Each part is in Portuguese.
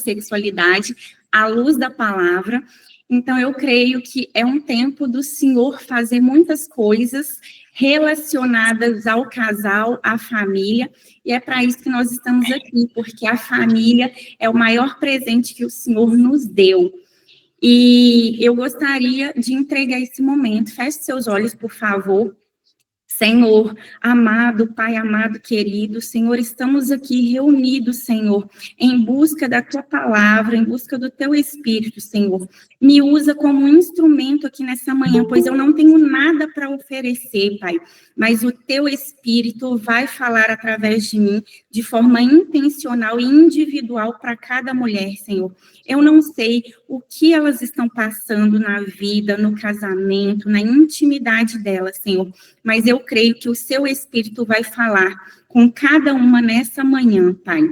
sexualidade à luz da palavra. Então, eu creio que é um tempo do Senhor fazer muitas coisas relacionadas ao casal, à família, e é para isso que nós estamos aqui, porque a família é o maior presente que o Senhor nos deu. E eu gostaria de entregar esse momento. Feche seus olhos, por favor. Senhor, amado, Pai amado, querido, Senhor, estamos aqui reunidos, Senhor, em busca da Tua palavra, em busca do Teu Espírito, Senhor. Me usa como um instrumento aqui nessa manhã, pois eu não tenho nada para oferecer, Pai, mas o Teu Espírito vai falar através de mim, de forma intencional e individual para cada mulher, Senhor. Eu não sei o que elas estão passando na vida, no casamento, na intimidade delas, Senhor, mas eu creio que o Seu Espírito vai falar com cada uma nessa manhã, Pai.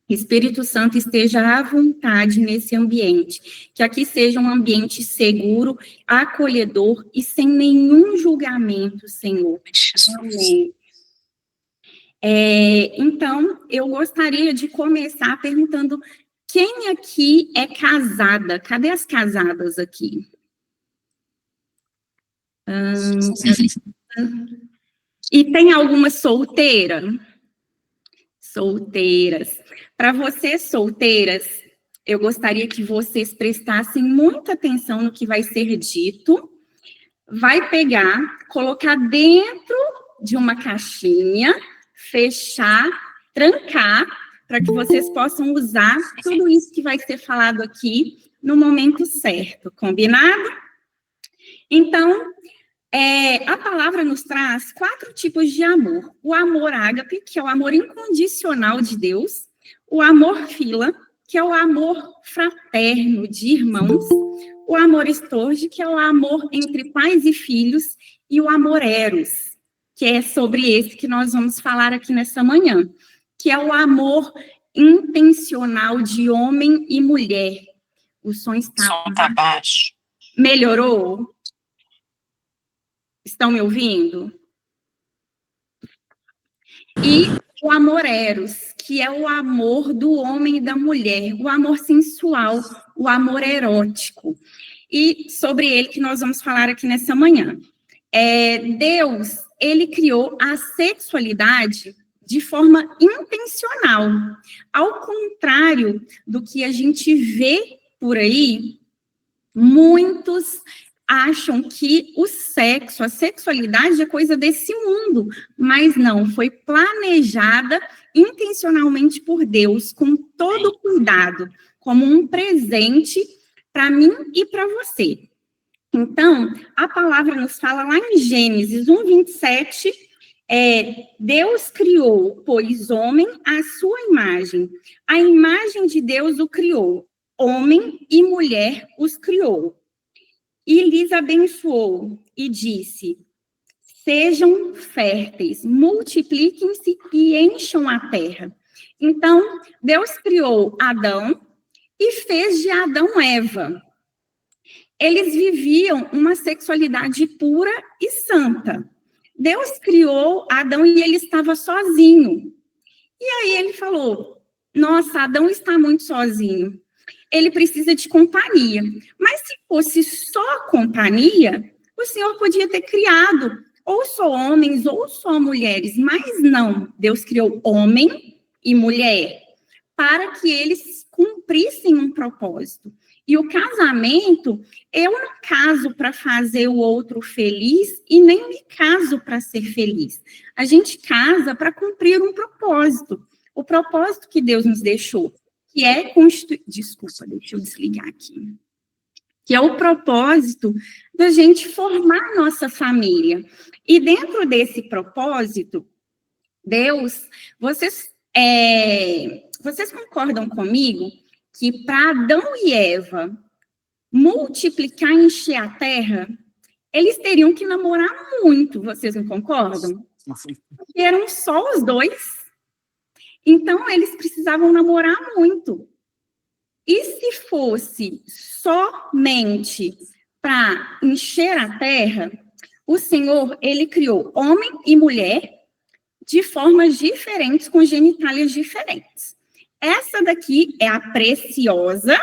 Espírito Santo esteja à vontade nesse ambiente, que aqui seja um ambiente seguro, acolhedor e sem nenhum julgamento, Senhor. Amém. Então, eu gostaria de começar perguntando quem aqui é casada? Cadê as casadas aqui? E tem alguma solteira? Solteiras. Para vocês solteiras, eu gostaria que vocês prestassem muita atenção no que vai ser dito. Vai pegar, colocar dentro de uma caixinha, fechar, trancar, para que vocês possam usar tudo isso que vai ser falado aqui no momento certo. Combinado? Então, a palavra nos traz 4 tipos de amor. O amor ágape, que é o amor incondicional de Deus. O amor fila, que é o amor fraterno de irmãos. O amor storge, que é o amor entre pais e filhos. E o amor eros, que é sobre esse que nós vamos falar aqui nessa manhã, que é o amor intencional de homem e mulher. O som está baixo. Melhorou? Estão me ouvindo? E o amor eros, que é o amor do homem e da mulher, o amor sensual, o amor erótico. E sobre ele que nós vamos falar aqui nessa manhã. Deus, ele criou a sexualidade de forma intencional. Ao contrário do que a gente vê por aí, muitos acham que o sexo, a sexualidade é coisa desse mundo, mas não, foi planejada intencionalmente por Deus, com todo cuidado, como um presente para mim e para você. Então, a palavra nos fala lá em Gênesis 1:27, Deus criou, pois, homem à sua imagem. A imagem de Deus o criou, homem e mulher os criou. E lhes abençoou e disse: sejam férteis, multipliquem-se e encham a terra. Então, Deus criou Adão e fez de Adão Eva. Eles viviam uma sexualidade pura e santa. Deus criou Adão e ele estava sozinho. E aí ele falou: nossa, Adão está muito sozinho. Ele precisa de companhia. Mas se fosse só companhia, o Senhor podia ter criado ou só homens ou só mulheres. Mas não, Deus criou homem e mulher para que eles cumprissem um propósito. E o casamento, eu não caso para fazer o outro feliz e nem me caso para ser feliz. A gente casa para cumprir um propósito. O propósito que Deus nos deixou, que é Desculpa, deixa eu desligar aqui. Que é o propósito da gente formar nossa família. E dentro desse propósito, Deus, vocês concordam comigo que para Adão e Eva multiplicar e encher a terra, eles teriam que namorar muito, vocês não concordam? Porque eram só os dois. Então, eles precisavam namorar muito. E se fosse somente para encher a terra, o Senhor, ele criou homem e mulher de formas diferentes, com genitálias diferentes. essa daqui é a preciosa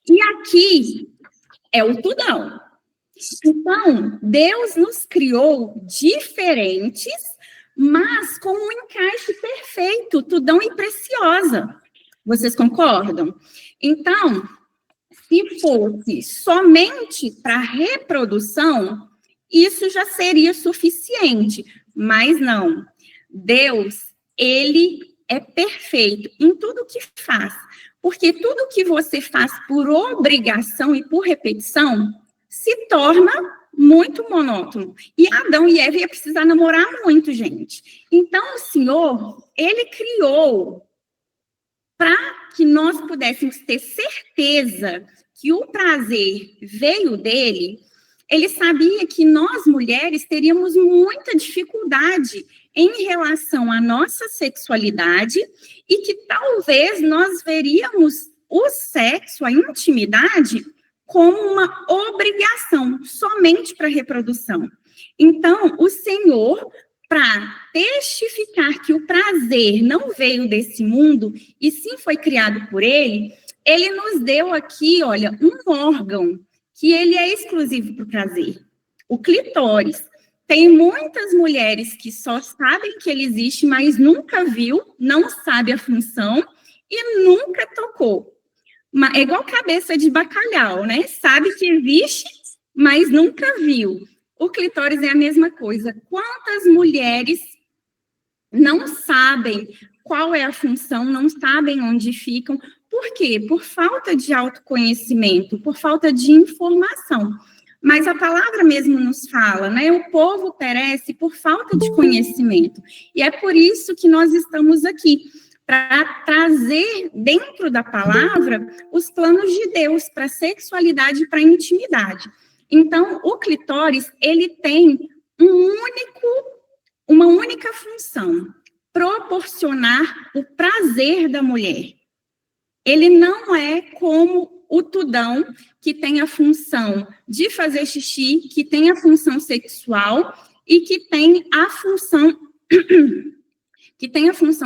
e aqui é o tudão. Então, Deus nos criou diferentes, mas com um encaixe perfeito, tudão e preciosa. Vocês concordam? Então, se fosse somente para reprodução, isso já seria suficiente, mas não. Deus, ele é perfeito em tudo que faz, porque tudo que você faz por obrigação e por repetição se torna muito monótono. E Adão e Eva iam precisar namorar muito, gente. Então, o Senhor, ele criou para que nós pudéssemos ter certeza que o prazer veio dele. Ele sabia que nós, mulheres, teríamos muita dificuldade em relação à nossa sexualidade e que talvez nós veríamos o sexo, a intimidade, como uma obrigação, somente para reprodução. Então, o Senhor, para testificar que o prazer não veio desse mundo, e sim foi criado por ele, ele nos deu aqui, olha, um órgão que ele é exclusivo para o prazer, o clitóris. Tem muitas mulheres que só sabem que ele existe, mas nunca viu, não sabe a função e nunca tocou. É igual cabeça de bacalhau, né? Sabe que existe, mas nunca viu. O clitóris é a mesma coisa. Quantas mulheres não sabem qual é a função, não sabem onde ficam? Por quê? Por falta de autoconhecimento, por falta de informação. Mas a palavra mesmo nos fala, né? O povo perece por falta de conhecimento. E é por isso que nós estamos aqui, para trazer dentro da palavra os planos de Deus para a sexualidade e para a intimidade. Então, o clitóris, ele tem uma única função, proporcionar o prazer da mulher. Ele não é como o tudão, que tem a função de fazer xixi, que tem a função sexual e que tem a função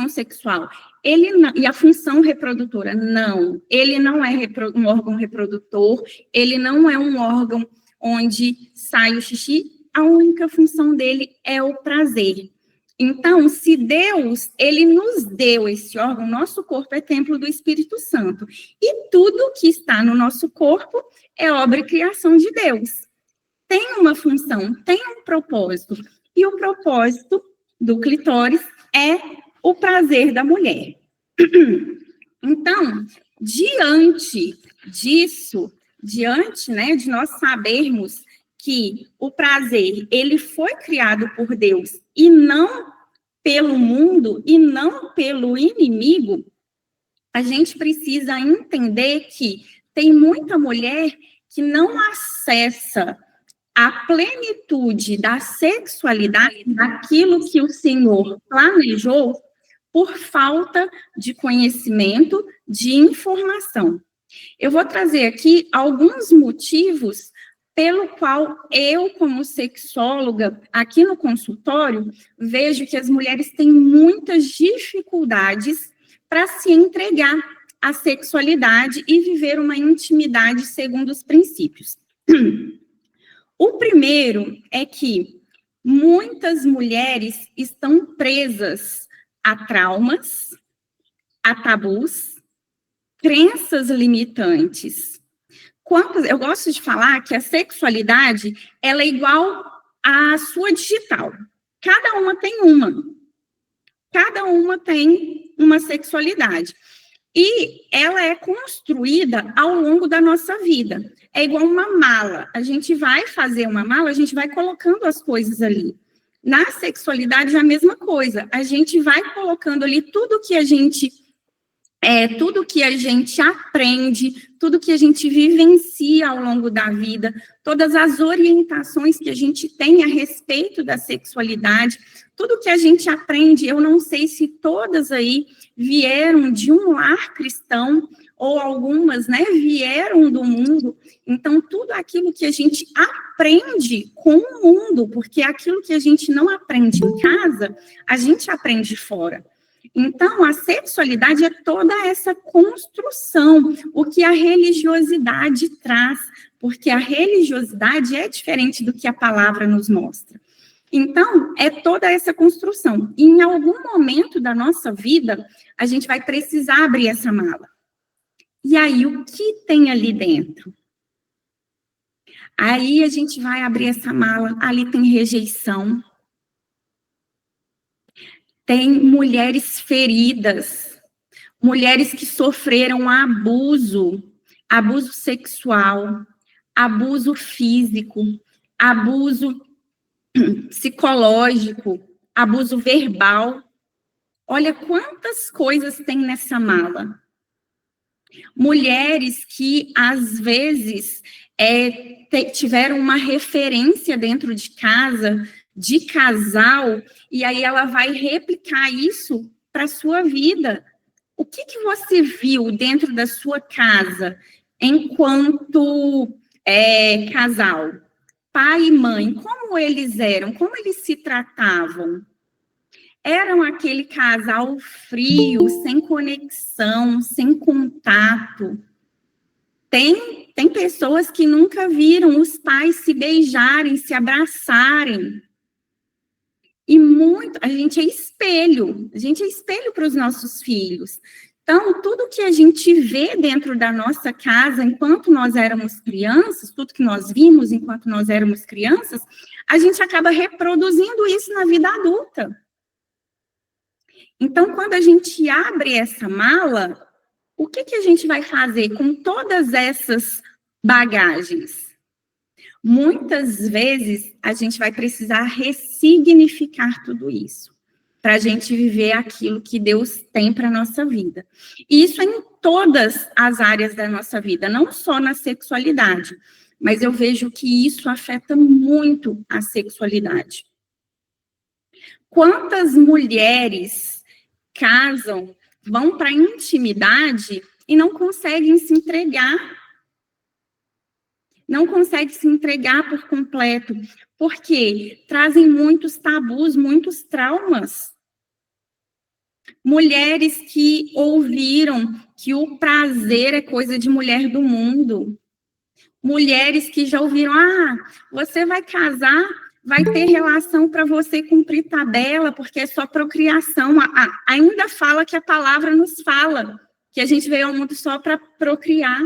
sexual. Ele não, e a função reprodutora, não. Ele não é um órgão reprodutor, ele não é um órgão onde sai o xixi, a única função dele é o prazer. Então, se Deus, ele nos deu esse órgão, nosso corpo é templo do Espírito Santo. E tudo que está no nosso corpo é obra e criação de Deus. Tem uma função, tem um propósito. E o propósito do clitóris é o prazer da mulher. Então, diante disso, né, de nós sabermos que o prazer, ele foi criado por Deus e não pelo mundo e não pelo inimigo, a gente precisa entender que tem muita mulher que não acessa a plenitude da sexualidade, daquilo que o Senhor planejou, por falta de conhecimento, de informação. Eu vou trazer aqui alguns motivos pelo qual eu, como sexóloga, aqui no consultório, vejo que as mulheres têm muitas dificuldades para se entregar à sexualidade e viver uma intimidade segundo os princípios. O primeiro é que muitas mulheres estão presas a traumas, a tabus, crenças limitantes. Eu gosto de falar que a sexualidade, ela é igual à sua digital. Cada uma tem uma. Cada uma tem uma sexualidade. E ela é construída ao longo da nossa vida. É igual uma mala. A gente vai fazer uma mala, a gente vai colocando as coisas ali. Na sexualidade é a mesma coisa. A gente vai colocando ali tudo que a gente aprende, tudo que a gente vivencia ao longo da vida, todas as orientações que a gente tem a respeito da sexualidade, tudo que a gente aprende, eu não sei se todas aí vieram de um lar cristão, ou algumas, né, vieram do mundo. Então, tudo aquilo que a gente aprende com o mundo, porque aquilo que a gente não aprende em casa, a gente aprende fora. Então, a sexualidade é toda essa construção, o que a religiosidade traz, porque a religiosidade é diferente do que a palavra nos mostra. Então, é toda essa construção. E em algum momento da nossa vida, a gente vai precisar abrir essa mala. E aí, o que tem ali dentro? Aí a gente vai abrir essa mala, ali tem rejeição, tem mulheres feridas, mulheres que sofreram abuso sexual, abuso físico, abuso psicológico, abuso verbal. Olha quantas coisas tem nessa mala. Mulheres que, às vezes, tiveram uma referência dentro de casa, de casal, e aí ela vai replicar isso para a sua vida. O que você viu dentro da sua casa enquanto casal? Pai e mãe, como eles eram? Como eles se tratavam? Eram aquele casal frio, sem conexão, sem contato. Tem pessoas que nunca viram os pais se beijarem, se abraçarem. E a gente é espelho para os nossos filhos. Então, tudo que a gente vê dentro da nossa casa enquanto nós éramos crianças, tudo que nós vimos enquanto nós éramos crianças, a gente acaba reproduzindo isso na vida adulta. Então, quando a gente abre essa mala, o que a gente vai fazer com todas essas bagagens? Muitas vezes, a gente vai precisar ressignificar tudo isso, para a gente viver aquilo que Deus tem para a nossa vida. E isso é em todas as áreas da nossa vida, não só na sexualidade, mas eu vejo que isso afeta muito a sexualidade. Quantas mulheres casam, vão para a intimidade e não conseguem se entregar. Não conseguem se entregar por completo, porque trazem muitos tabus, muitos traumas. Mulheres que ouviram que o prazer é coisa de mulher do mundo. Mulheres que já ouviram, você vai casar, vai ter relação para você cumprir tabela, porque é só procriação. Ainda fala que a palavra nos fala, que a gente veio ao mundo só para procriar.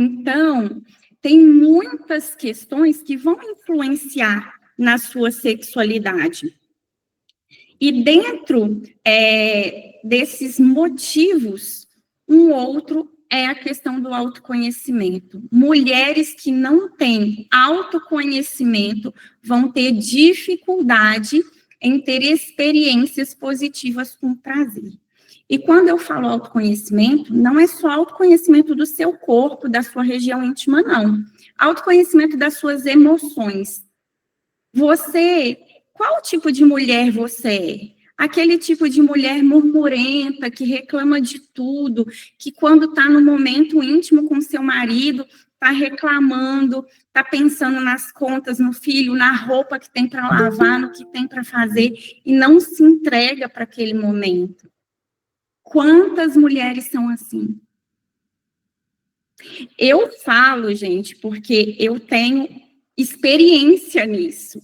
Então, tem muitas questões que vão influenciar na sua sexualidade. E dentro desses motivos, um outro é a questão do autoconhecimento. Mulheres que não têm autoconhecimento vão ter dificuldade em ter experiências positivas com prazer. E quando eu falo autoconhecimento, não é só autoconhecimento do seu corpo, da sua região íntima, não. Autoconhecimento das suas emoções. Qual tipo de mulher você é? Aquele tipo de mulher murmurenta, que reclama de tudo, que quando está no momento íntimo com seu marido, está reclamando, está pensando nas contas, no filho, na roupa que tem para lavar, no que tem para fazer, e não se entrega para aquele momento. Quantas mulheres são assim? Eu falo, gente, porque eu tenho experiência nisso.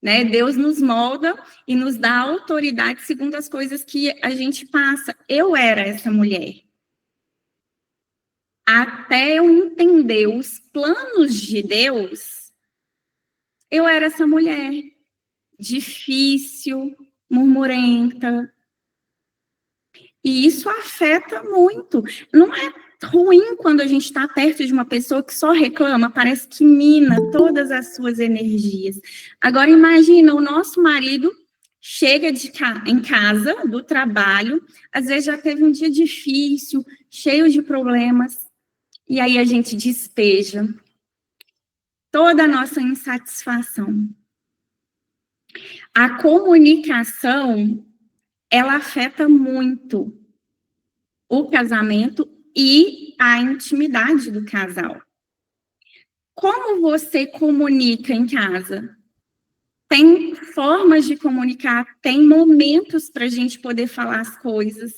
Né? Deus nos molda e nos dá autoridade segundo as coisas que a gente passa. Eu era essa mulher. Até eu entender os planos de Deus, eu era essa mulher. Difícil, murmurenta. E isso afeta muito. Não é ruim quando a gente está perto de uma pessoa que só reclama, parece que mina todas as suas energias. Agora, imagina, o nosso marido chega em casa, do trabalho, às vezes já teve um dia difícil, cheio de problemas, e aí a gente despeja toda a nossa insatisfação. A comunicação, ela afeta muito o casamento e a intimidade do casal. Como você comunica em casa? tem formas de comunicar, tem momentos para a gente poder falar as coisas.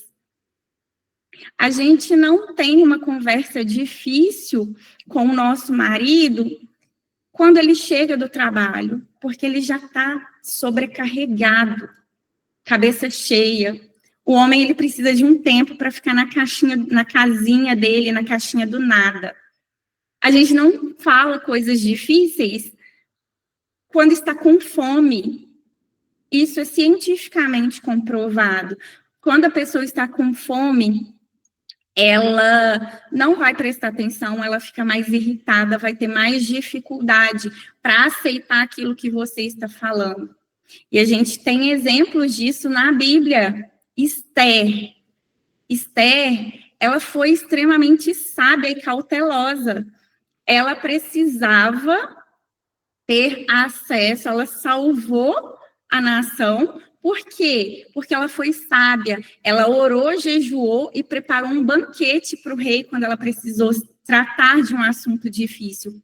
A gente não tem uma conversa difícil com o nosso marido quando ele chega do trabalho, porque ele já está sobrecarregado, cabeça cheia. O homem, ele precisa de um tempo para ficar na casinha dele, na caixinha do nada. A gente não fala coisas difíceis quando está com fome. Isso é cientificamente comprovado. Quando a pessoa está com fome, ela não vai prestar atenção, ela fica mais irritada, vai ter mais dificuldade para aceitar aquilo que você está falando. E a gente tem exemplos disso na Bíblia. Esther, ela foi extremamente sábia e cautelosa. Ela precisava ter acesso, ela salvou a nação. Por quê? Porque ela foi sábia, ela orou, jejuou e preparou um banquete para o rei quando ela precisou tratar de um assunto difícil.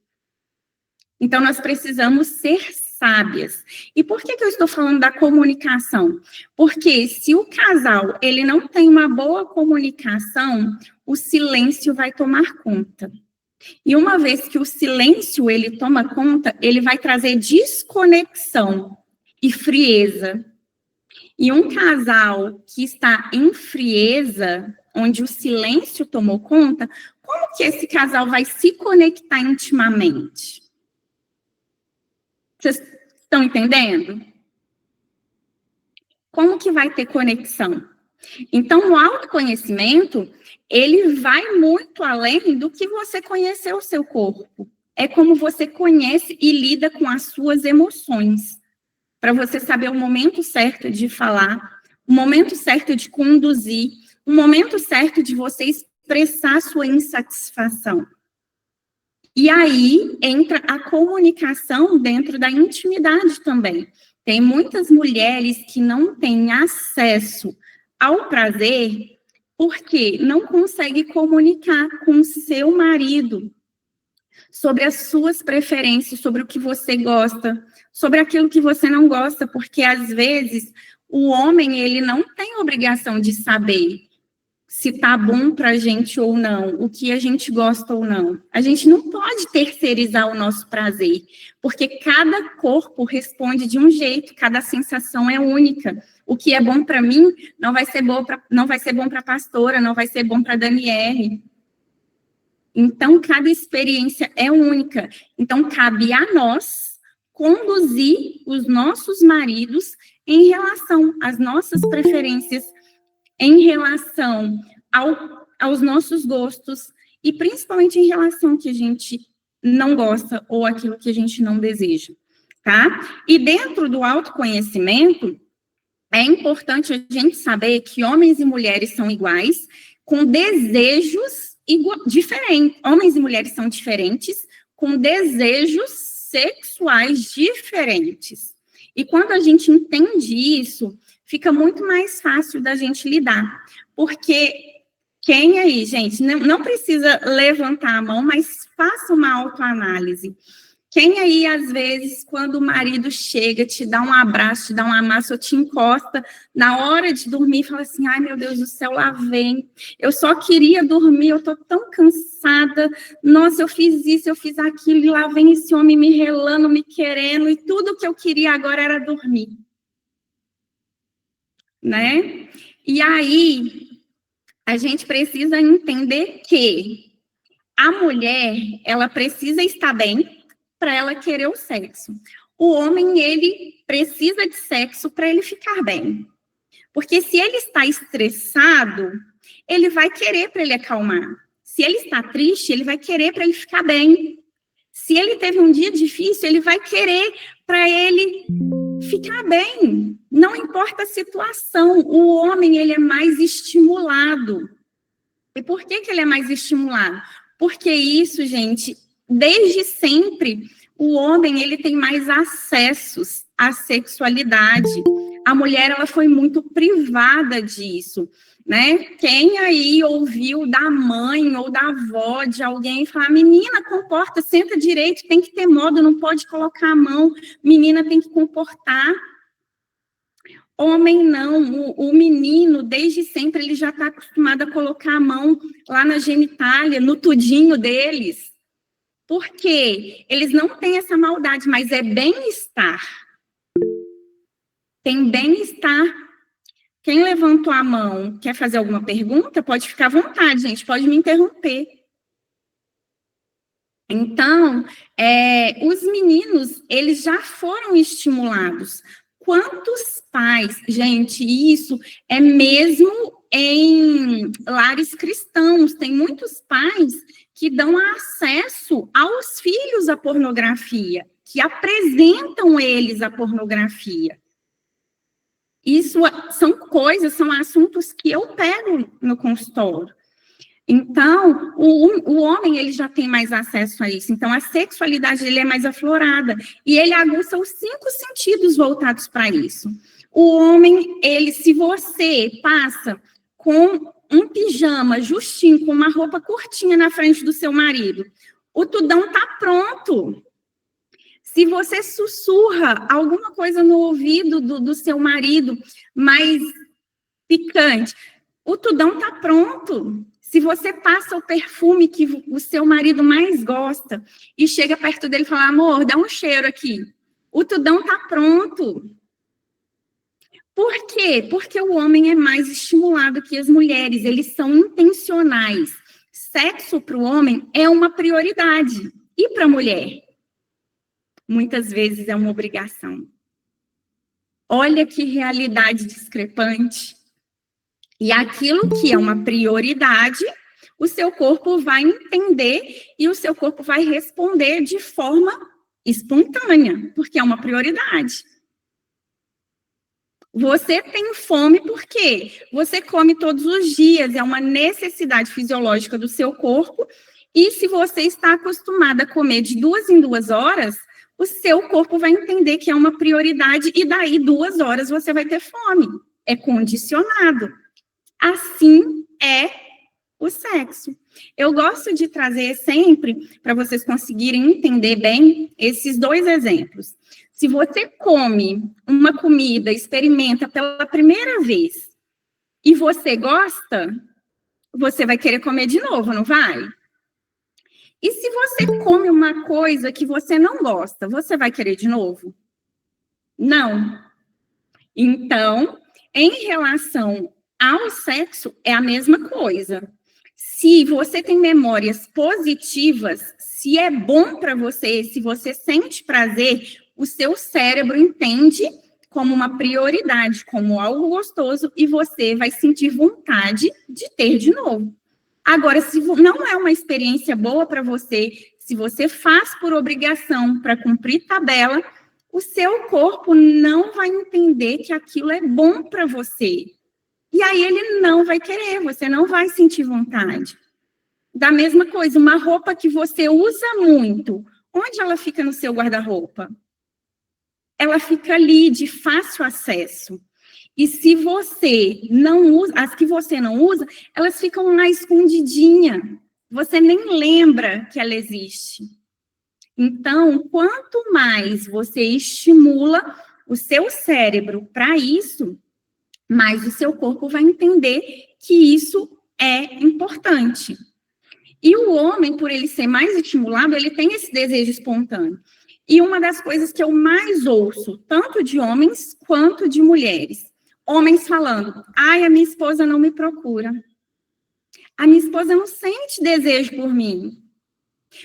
Então, nós precisamos ser sábias. E por que eu estou falando da comunicação? Porque se o casal ele não tem uma boa comunicação, o silêncio vai tomar conta. E uma vez que o silêncio ele toma conta, ele vai trazer desconexão e frieza. E um casal que está em frieza, onde o silêncio tomou conta, como que esse casal vai se conectar intimamente? Vocês estão entendendo? Como que vai ter conexão? Então, o autoconhecimento, ele vai muito além do que você conhecer o seu corpo. É como você conhece e lida com as suas emoções. Para você saber o momento certo de falar, o momento certo de conduzir, o momento certo de você expressar sua insatisfação. E aí entra a comunicação dentro da intimidade também. Tem muitas mulheres que não têm acesso ao prazer porque não conseguem comunicar com o seu marido sobre as suas preferências, sobre o que você gosta, sobre aquilo que você não gosta, porque às vezes o homem ele não tem obrigação de saber se tá bom pra gente ou não, o que a gente gosta ou não. A gente não pode terceirizar o nosso prazer, porque cada corpo responde de um jeito, cada sensação é única. O que é bom para mim não vai ser bom para a pastora, não vai ser bom para Daniele. Então, cada experiência é única. Então, cabe a nós conduzir os nossos maridos em relação às nossas preferências, em relação aos nossos gostos, e principalmente em relação ao que a gente não gosta ou aquilo que a gente não deseja, tá? E dentro do autoconhecimento, é importante a gente saber que homens e mulheres são iguais, com desejos diferentes. Homens e mulheres são diferentes, com desejos sexuais diferentes. E quando a gente entende isso, fica muito mais fácil da gente lidar. Porque quem aí, gente, não precisa levantar a mão, mas faça uma autoanálise. Quem aí, às vezes, quando o marido chega, te dá um abraço, te dá um amasso, ou te encosta, na hora de dormir, fala assim, ai, meu Deus do céu, lá vem. Eu só queria dormir, eu tô tão cansada. Nossa, eu fiz isso, eu fiz aquilo, e lá vem esse homem me relando, me querendo, e tudo que eu queria agora era dormir. Né? E aí, a gente precisa entender que a mulher, ela precisa estar bem para ela querer o sexo. O homem, ele precisa de sexo para ele ficar bem. Porque se ele está estressado, ele vai querer para ele acalmar. Se ele está triste, ele vai querer para ele ficar bem. Se ele teve um dia difícil, ele vai querer para ele ficar bem. Não importa a situação, o homem, ele é mais estimulado. E por que ele é mais estimulado? Porque isso, gente, desde sempre, o homem ele tem mais acessos à sexualidade. A mulher, ela foi muito privada disso, né? Quem aí ouviu da mãe ou da avó de alguém falar, menina, comporta, senta direito, tem que ter modo, não pode colocar a mão, menina tem que comportar. Homem não, o menino, desde sempre, ele já está acostumado a colocar a mão lá na genitália, no tudinho deles. Por quê? Eles não têm essa maldade, mas é bem-estar. Tem bem-estar. Quem levantou a mão, quer fazer alguma pergunta? Pode ficar à vontade, gente, pode me interromper. Então, os meninos, eles já foram estimulados. Quantos pais, gente, isso é mesmo em lares cristãos, tem muitos pais que dão acesso aos filhos à pornografia, que apresentam eles à pornografia. Isso são assuntos que eu pego no consultório. Então, o homem, ele já tem mais acesso a isso. Então, a sexualidade dele é mais aflorada. E ele aguça os 5 sentidos voltados para isso. O homem, se você passa com um pijama justinho, com uma roupa curtinha na frente do seu marido, o tudão está pronto. Se você sussurra alguma coisa no ouvido do seu marido, mais picante, o tudão está pronto. Se você passa o perfume que o seu marido mais gosta e chega perto dele e fala, amor, dá um cheiro aqui, o tudão está pronto. Por quê? Porque o homem é mais estimulado que as mulheres, eles são intencionais. Sexo para o homem é uma prioridade. E para a mulher? Muitas vezes é uma obrigação. Olha que realidade discrepante. E aquilo que é uma prioridade, o seu corpo vai entender e o seu corpo vai responder de forma espontânea, porque é uma prioridade. Você tem fome porque você come todos os dias, é uma necessidade fisiológica do seu corpo, e se você está acostumada a comer de 2 em 2 horas, o seu corpo vai entender que é uma prioridade, e daí 2 horas você vai ter fome. É condicionado. Assim é o sexo. Eu gosto de trazer sempre, para vocês conseguirem entender bem, esses 2 exemplos. Se você come uma comida, experimenta pela primeira vez, e você gosta, você vai querer comer de novo, não vai? E se você come uma coisa que você não gosta, você vai querer de novo? Não. Então, em relação ao sexo, é a mesma coisa. Se você tem memórias positivas, se é bom para você, se você sente prazer, o seu cérebro entende como uma prioridade, como algo gostoso, e você vai sentir vontade de ter de novo. Agora, se não é uma experiência boa para você, se você faz por obrigação para cumprir tabela, o seu corpo não vai entender que aquilo é bom para você. E aí ele não vai querer, você não vai sentir vontade. Da mesma coisa, uma roupa que você usa muito, onde ela fica no seu guarda-roupa? Ela fica ali, de fácil acesso. E se você não usa, as que você não usa, elas ficam lá escondidinha. Você nem lembra que ela existe. Então, quanto mais você estimula o seu cérebro para isso, mais o seu corpo vai entender que isso é importante. E o homem, por ele ser mais estimulado, ele tem esse desejo espontâneo. E uma das coisas que eu mais ouço, tanto de homens quanto de mulheres, homens falando, ai, a minha esposa não me procura. A minha esposa não sente desejo por mim.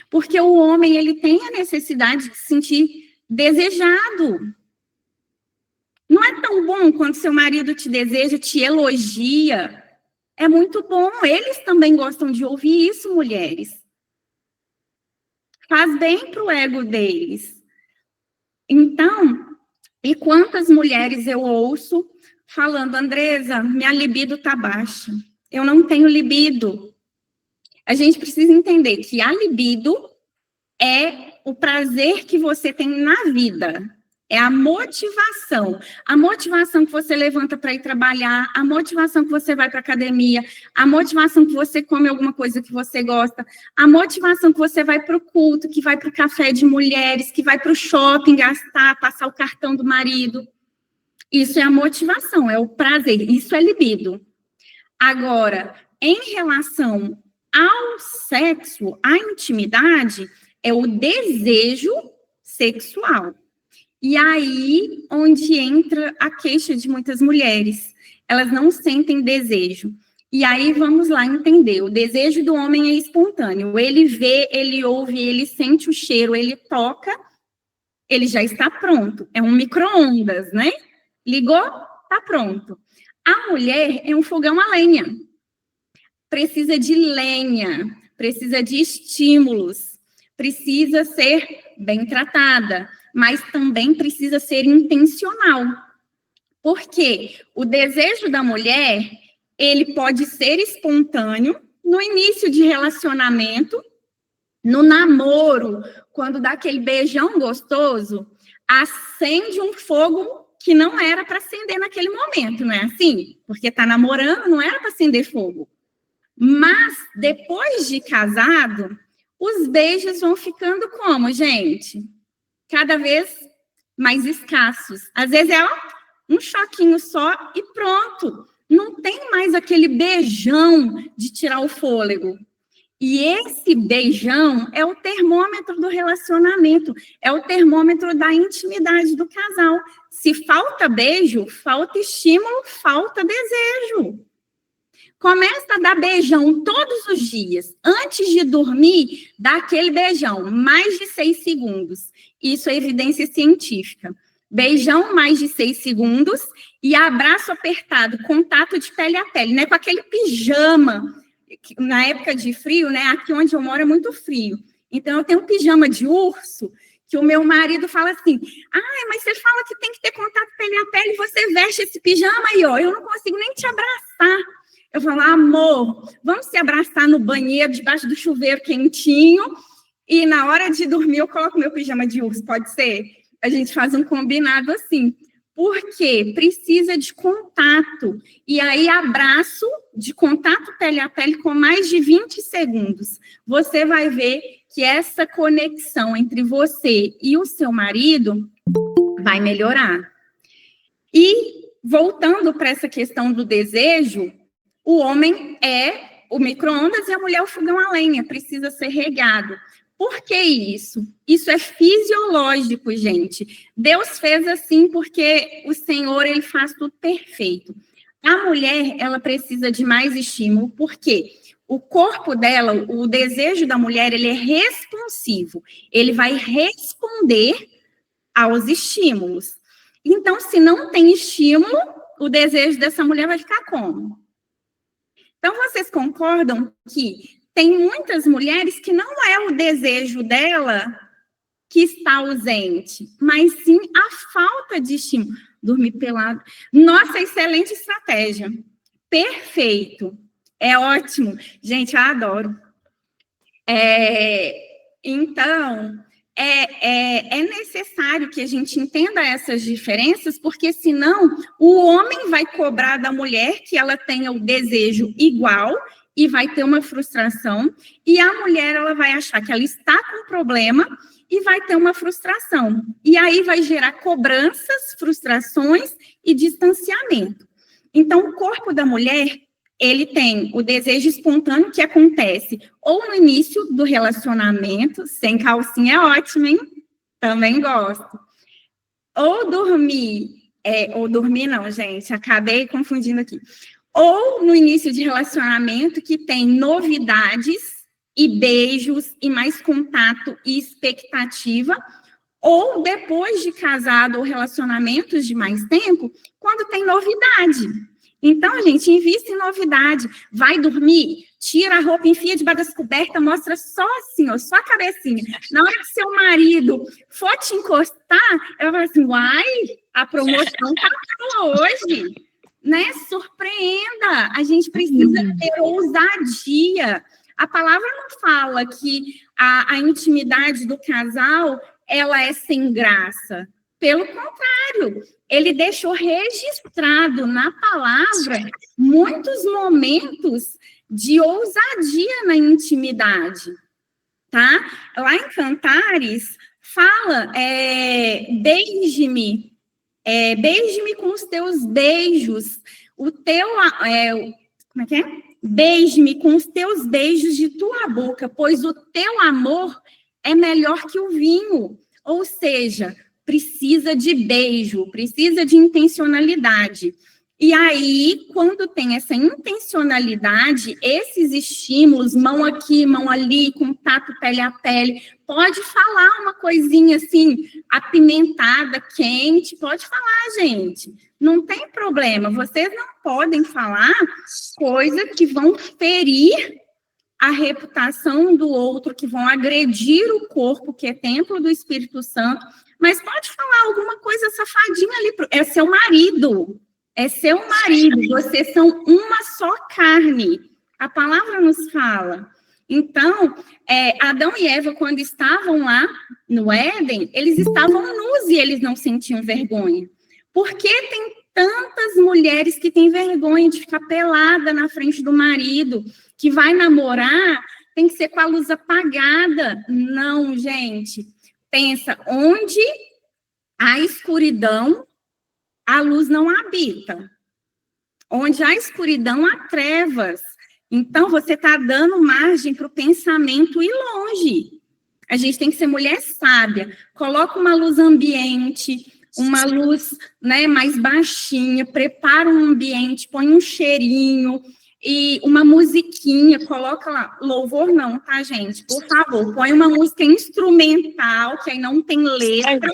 Porque o homem, ele tem a necessidade de se sentir desejado. Não é tão bom quando seu marido te deseja, te elogia. É muito bom. Eles também gostam de ouvir isso, mulheres. Faz bem para o ego deles. Então, e quantas mulheres eu ouço falando, Andresa, minha libido está baixa. Eu não tenho libido. A gente precisa entender que a libido é o prazer que você tem na vida. É a motivação que você levanta para ir trabalhar, a motivação que você vai para a academia, a motivação que você come alguma coisa que você gosta, a motivação que você vai para o culto, que vai para o café de mulheres, que vai para o shopping gastar, passar o cartão do marido. Isso é a motivação, é o prazer, isso é libido. Agora, em relação ao sexo, à intimidade, é o desejo sexual. E aí, onde entra a queixa de muitas mulheres. Elas não sentem desejo. E aí, vamos lá entender. O desejo do homem é espontâneo. Ele vê, ele ouve, ele sente o cheiro, ele toca, ele já está pronto. É um micro-ondas, né? Ligou, está pronto. A mulher é um fogão a lenha. Precisa de lenha, precisa de estímulos, precisa ser bem tratada, mas também precisa ser intencional. Porque o desejo da mulher, ele pode ser espontâneo no início de relacionamento, no namoro, quando dá aquele beijão gostoso, acende um fogo que não era para acender naquele momento, não é assim? Porque está namorando, não era para acender fogo. Mas, depois de casado, os beijos vão ficando como, gente? Cada vez mais escassos. Às vezes é um choquinho só e pronto. Não tem mais aquele beijão de tirar o fôlego. E esse beijão é o termômetro do relacionamento, é o termômetro da intimidade do casal. Se falta beijo, falta estímulo, falta desejo. Começa a dar beijão todos os dias. Antes de dormir, dá aquele beijão, mais de 6 segundos. Isso é evidência científica. Beijão mais de 6 segundos e abraço apertado, contato de pele a pele, né? Com aquele pijama. Na época de frio, né? Aqui onde eu moro é muito frio. Então, eu tenho um pijama de urso que o meu marido fala assim, mas você fala que tem que ter contato pele a pele, você veste esse pijama aí, ó, eu não consigo nem te abraçar. Eu falo, amor, vamos se abraçar no banheiro, debaixo do chuveiro quentinho, e na hora de dormir eu coloco meu pijama de urso, pode ser? A gente faz um combinado assim. Porque precisa de contato. E aí, abraço de contato pele a pele com mais de 20 segundos. Você vai ver que essa conexão entre você e o seu marido vai melhorar. E, voltando para essa questão do desejo, o homem é o micro-ondas e a mulher é o fogão a lenha, precisa ser regado. Por que isso? Isso é fisiológico, gente. Deus fez assim porque o Senhor, ele faz tudo perfeito. A mulher, ela precisa de mais estímulo, porque o corpo dela, o desejo da mulher, ele é responsivo. Ele vai responder aos estímulos. Então, se não tem estímulo, o desejo dessa mulher vai ficar como? Então, vocês concordam que tem muitas mulheres que não é o desejo dela que está ausente, mas sim a falta de estímulo. Dormir pelado. Nossa, excelente estratégia. Perfeito. É ótimo. Gente, eu adoro. Então, é necessário que a gente entenda essas diferenças, porque senão o homem vai cobrar da mulher que ela tenha o desejo igual e vai ter uma frustração, e a mulher ela vai achar que ela está com problema e vai ter uma frustração. E aí vai gerar cobranças, frustrações e distanciamento. Então, o corpo da mulher, ele tem o desejo espontâneo que acontece ou no início do relacionamento, sem calcinha é ótimo, hein? Também gosto. Ou dormir não, gente, acabei confundindo aqui. Ou no início de relacionamento, que tem novidades e beijos e mais contato e expectativa, ou depois de casado ou relacionamentos de mais tempo, quando tem novidade. Então, gente, invista em novidade. Vai dormir, tira a roupa, enfia debaixo das cobertas, mostra só assim, ó, só a cabecinha. Na hora que seu marido for te encostar, ela vai assim, uai, a promoção tá boa hoje. Né? Surpreenda, a gente precisa ter ousadia. A palavra não fala que a intimidade do casal, ela é sem graça. Pelo contrário, ele deixou registrado na palavra muitos momentos de ousadia na intimidade, tá? Lá em Cantares, fala, beije-me com os teus beijos, como é que é? Beije-me com os teus beijos de tua boca, pois o teu amor é melhor que o vinho. Ou seja, precisa de beijo, precisa de intencionalidade. E aí, quando tem essa intencionalidade, esses estímulos, mão aqui, mão ali, contato pele a pele, pode falar uma coisinha assim, apimentada, quente, pode falar, gente. Não tem problema, vocês não podem falar coisas que vão ferir a reputação do outro, que vão agredir o corpo, que é templo do Espírito Santo, mas pode falar alguma coisa safadinha ali, é seu marido, vocês são uma só carne, a palavra nos fala. Então, Adão e Eva, quando estavam lá no Éden, eles estavam nus e eles não sentiam vergonha. Por que tem tantas mulheres que têm vergonha de ficar pelada na frente do marido, que vai namorar, tem que ser com a luz apagada? Não, gente. Pensa, onde há escuridão, a luz não habita. Onde há escuridão, há trevas. Então, você está dando margem para o pensamento ir longe. A gente tem que ser mulher sábia. Coloca uma luz ambiente, uma luz, né, mais baixinha, prepara um ambiente, põe um cheirinho e uma musiquinha, coloca lá, louvor não, tá, gente? Por favor, põe uma música instrumental, que aí não tem letra,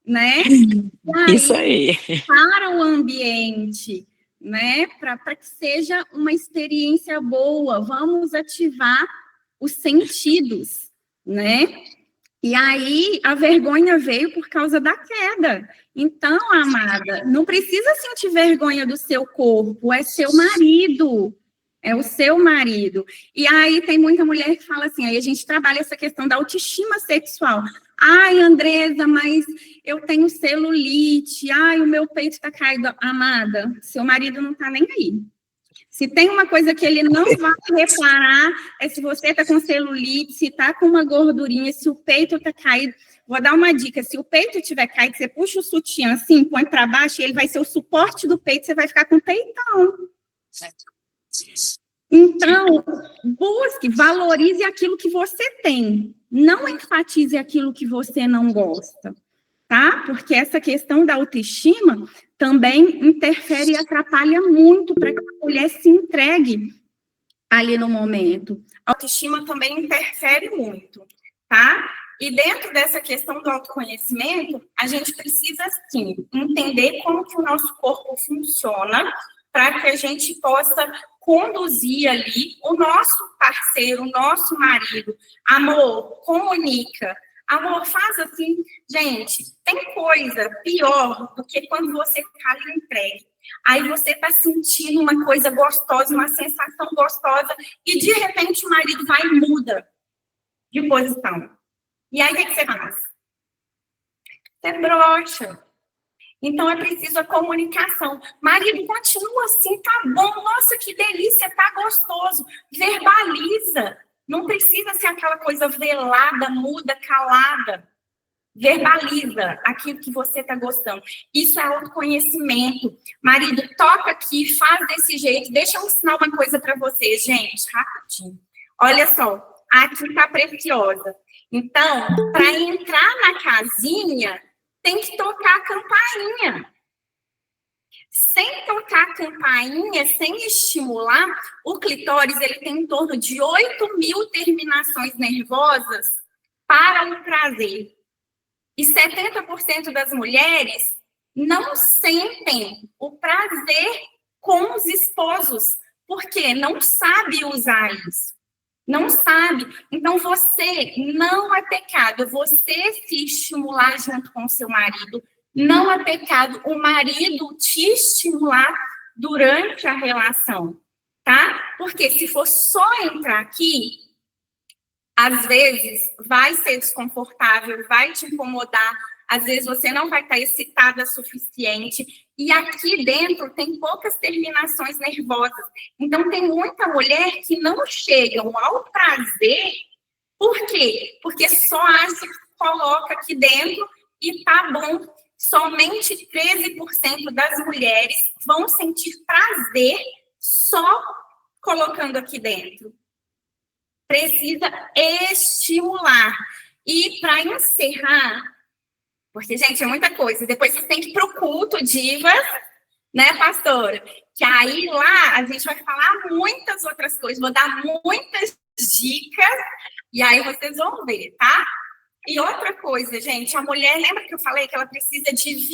né? Isso aí. Para o ambiente, né? Para que seja uma experiência boa, vamos ativar os sentidos, né? E aí, a vergonha veio por causa da queda. Então, amada, não precisa sentir vergonha do seu corpo, é seu marido, é o seu marido. E aí, tem muita mulher que fala assim, aí a gente trabalha essa questão da autoestima sexual. Ai, Andresa, mas eu tenho celulite, ai, o meu peito está caído. Amada, seu marido não está nem aí. Se tem uma coisa que ele não vai reparar, é se você está com celulite, se está com uma gordurinha, se o peito está caído. Vou dar uma dica, se o peito estiver caído, você puxa o sutiã assim, põe para baixo, e ele vai ser o suporte do peito, você vai ficar com peitão. Então, busque, valorize aquilo que você tem. Não enfatize aquilo que você não gosta, tá? Porque essa questão da autoestima também interfere e atrapalha muito para que a mulher se entregue ali no momento. A autoestima também interfere muito, tá? E dentro dessa questão do autoconhecimento, a gente precisa, sim, entender como que o nosso corpo funciona para que a gente possa conduzir ali o nosso parceiro, o nosso marido. Amor, comunica. Amor, faz assim. Gente, tem coisa pior do que quando você está ali entregue. Aí você está sentindo uma coisa gostosa, uma sensação gostosa, e de repente o marido vai e muda de posição. E aí o que você faz? Você brocha. Então, é preciso a comunicação. Marido, continua assim, tá bom, nossa, que delícia, tá gostoso. Verbaliza. Não precisa ser aquela coisa velada, muda, calada. Verbaliza aquilo que você está gostando. Isso é autoconhecimento. Marido, toca aqui, faz desse jeito. Deixa eu ensinar uma coisa para vocês, gente, rapidinho. Olha só, aqui tá preciosa. Então, para entrar na casinha, tem que tocar a campainha. Sem tocar a campainha, sem estimular, o clitóris ele tem em torno de 8.000 terminações nervosas para o prazer. E 70% das mulheres não sentem o prazer com os esposos, porque não sabe usar isso. Não sabe. Então, você não é pecado. Você se estimular junto com o seu marido. Não é pecado o marido te estimular durante a relação, tá? Porque se for só entrar aqui, às vezes vai ser desconfortável, vai te incomodar, às vezes você não vai estar excitada o suficiente, e aqui dentro tem poucas terminações nervosas. Então, tem muita mulher que não chegam ao prazer. Por quê? Porque só acha que coloca aqui dentro e tá bom. Somente 13% das mulheres vão sentir prazer só colocando aqui dentro. Precisa estimular. E para encerrar, porque, gente, é muita coisa. Depois você tem que ir para o culto, divas, né, pastora? Que aí lá a gente vai falar muitas outras coisas. Vou dar muitas dicas e aí vocês vão ver, tá? E outra coisa, gente, a mulher, lembra que eu falei que ela precisa de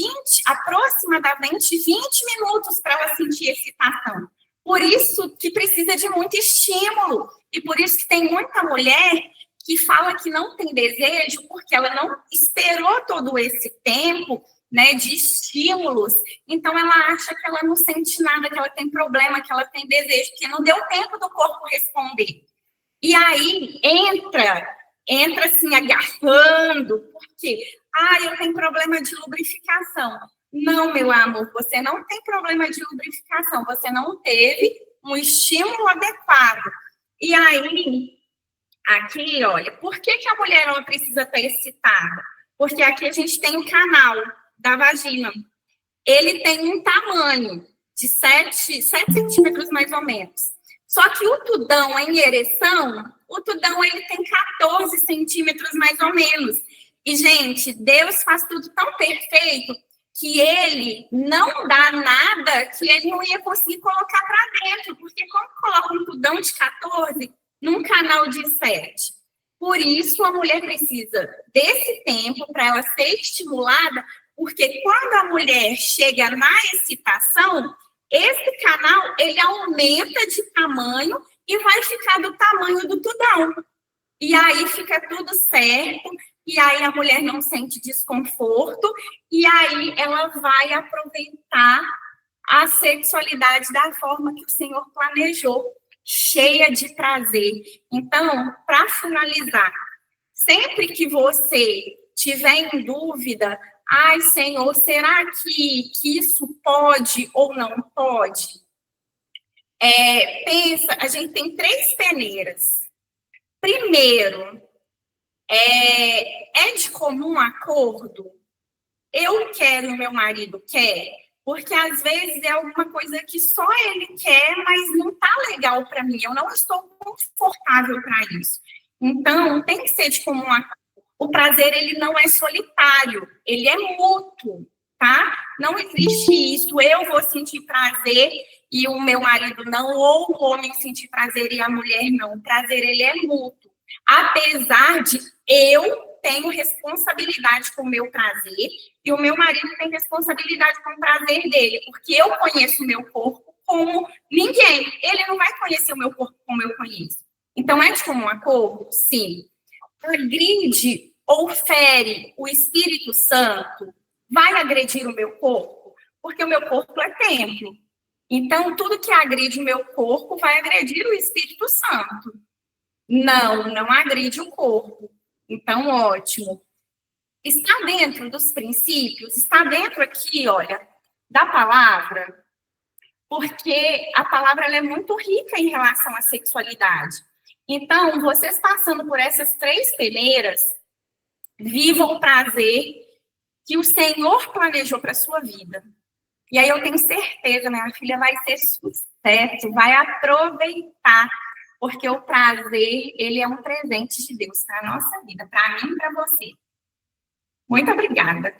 aproximadamente 20 minutos para ela sentir excitação. Por isso que precisa de muito estímulo. E por isso que tem muita mulher que fala que não tem desejo porque ela não esperou todo esse tempo, né, de estímulos. Então, ela acha que ela não sente nada, que ela tem problema, que ela tem desejo, que não deu tempo do corpo responder. E aí, entra assim, agarrando, porque, eu tenho problema de lubrificação. Não, meu amor, você não tem problema de lubrificação, você não teve um estímulo adequado. E aí, aqui, olha, por que a mulher ela precisa estar excitada? Porque aqui a gente tem o canal da vagina. Ele tem um tamanho de 7 centímetros mais ou menos. Só que o tudão em ereção, o tudão ele tem 14 centímetros mais ou menos. E, gente, Deus faz tudo tão perfeito que ele não dá nada que ele não ia conseguir colocar para dentro. Porque como coloca um tudão de 14 num canal de 7? Por isso, a mulher precisa desse tempo para ela ser estimulada, porque quando a mulher chega na excitação, esse canal, ele aumenta de tamanho e vai ficar do tamanho do tudão. E aí fica tudo certo, e aí a mulher não sente desconforto, e aí ela vai aproveitar a sexualidade da forma que o Senhor planejou, cheia de prazer. Então, para finalizar, sempre que você tiver em dúvida, Senhor, será que isso pode ou não pode? Pensa, a gente tem 3 peneiras. Primeiro, é de comum acordo? Eu quero e o meu marido quer? Porque às vezes é alguma coisa que só ele quer, mas não tá legal para mim. Eu não estou confortável para isso. Então, tem que ser de comum acordo. O prazer, ele não é solitário, ele é mútuo, tá? Não existe isso, eu vou sentir prazer e o meu marido não, ou o homem sentir prazer e a mulher não. O prazer, ele é mútuo. Apesar de eu tenho responsabilidade com o meu prazer e o meu marido tem responsabilidade com o prazer dele, porque eu conheço o meu corpo como ninguém. Ele não vai conhecer o meu corpo como eu conheço. Então, é de comum acordo? Sim. Agride ou fere o Espírito Santo, vai agredir o meu corpo? Porque o meu corpo é templo. Então, tudo que agride o meu corpo vai agredir o Espírito Santo. Não agride o corpo. Então, ótimo. Está dentro dos princípios, está dentro aqui, olha, da palavra, porque a palavra ela é muito rica em relação à sexualidade. Então, vocês passando por essas 3 peneiras, vivam o prazer que o Senhor planejou para a sua vida. E aí eu tenho certeza, minha filha vai ser sucesso, vai aproveitar, porque o prazer, ele é um presente de Deus para a nossa vida, para mim e para você. Muito obrigada.